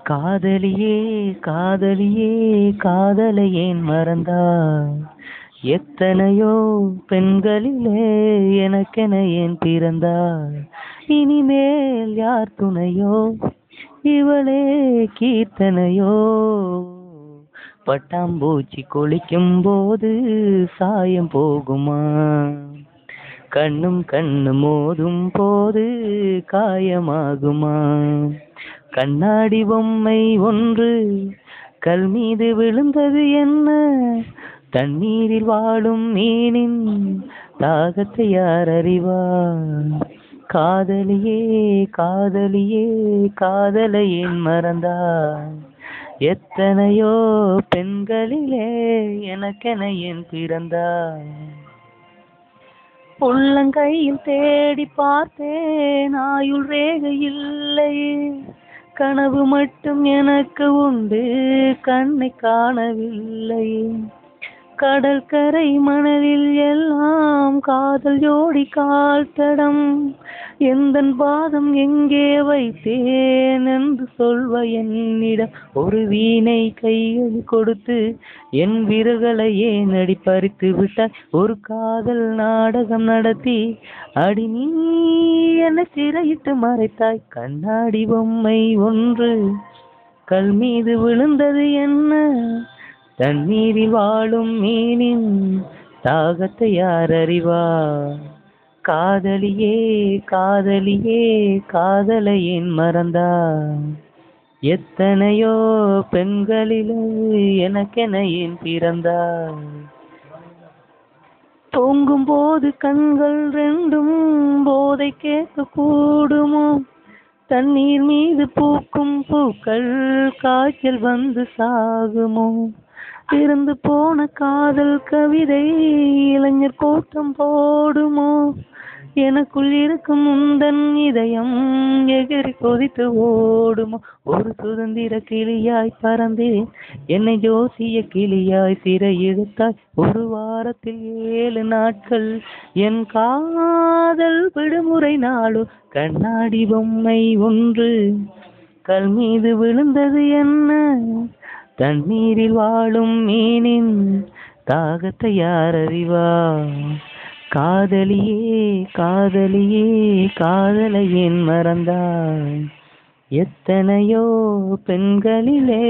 காதலியே காதலியே காதலை ஏன் மறந்தாய்? எத்தனையோ பெண்களிலே எனக்கென ஏன் பிறந்தாய்? இனிமேல் யார் துணையோ இவளே கீர்த்தனையோ? பட்டாம்பூச்சி குளிக்கும் போது சாயம் போகுமா? கண்ணும் கண்ணு மோதும் போது காயமாகுமா? கண்ணாடி பொம்மை ஒன்று கல் மீது விழுந்தது என்ன? தண்ணீரில் வாழும் மீனின் தாகத்தை யார் அறிவார்? காதலியே காதலியே காதலை ஏன் மறந்தாய்? எத்தனையோ பெண்களிலே எனக்கென ஏன் பிறந்தாய்? உள்ளங்கையில் தேடி பார்த்தேன் ஆயுள் ரேகை இல்லை. கனவு மட்டும் எனக்கு உண்டு கண்ணை காணவில்லை. கடற்கரை மணலில் எல்லாம் காதல் ஜோடி கால் தடம். எந்தன் பாதம் எங்கே வைத்தேன் என்று சொல்வ என்னிடம்? ஒரு வீணை கையில் கொடுத்து என் விரல்களை ஏன் அடி பறித்து விட்டாய்? ஒரு காதல் நாடகம் நடத்தி அடி நீ என்னை சிறையிட்டு மறைத்தாய். கண்ணாடி பொம்மை ஒன்று கல் மீது விழுந்தது என்ன? தண்ணீரில் வாழும் மீனின் தாகத்தை யார் அறிவார்? காதலியே காதலியே காதலை ஏன் மறந்தாய்? எத்தனையோ பெண்களிலே எனக்கென ஏன் பிறந்தாய்? தூங்கும் போது கண்கள் ரெண்டும் போதை கேட்க கூடுமோ? தண்ணீர் மீது பூக்கும் பூக்கள் காய்ச்சல் வந்து சாகுமோ? இருந்து போன காதல் கவிதை இளைஞர் கூட்டம் போடுமோ? எனக்குள் இருக்கும் முந்தன் இதயம் எகிரி கொதித்து ஓடுமோ? ஒரு சுதந்திர கிளியாய் பறந்தேன் என்னை ஜோசிய கிளியாய் சிறை இழுத்தாய். ஒரு வாரத்தில் 7 நாட்கள் என் காதல் விடுமுறை நாளோ? கண்ணாடி பொம்மை ஒன்று கல் மீது விழுந்தது என்ன? தண்ணீரில் வாழும் மீனின் தாகத்தை யார் அறிவார்? காதலியே காதலியே காதலை ஏன் மறந்தாய்? எத்தனையோ பெண்களிலே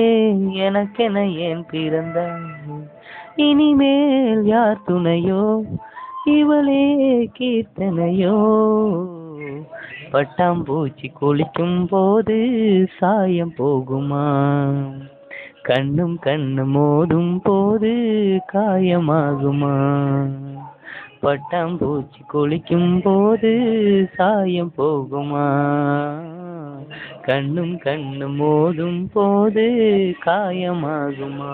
எனக்கென ஏன் பிறந்தாய்? இனிமேல் யார் துணையோ இவளே கீர்த்தனையோ? பட்டாம்பூச்சி குளிக்கும் போது சாயம் போகுமா? கண்ணும் கண்ணு மோதும் போது காயமாகுமா? பட்டாம்பூச்சி குளிக்கும் போது சாயம் போகுமா? கண்ணும் கண்ணு மோதும் போது காயமாகுமா?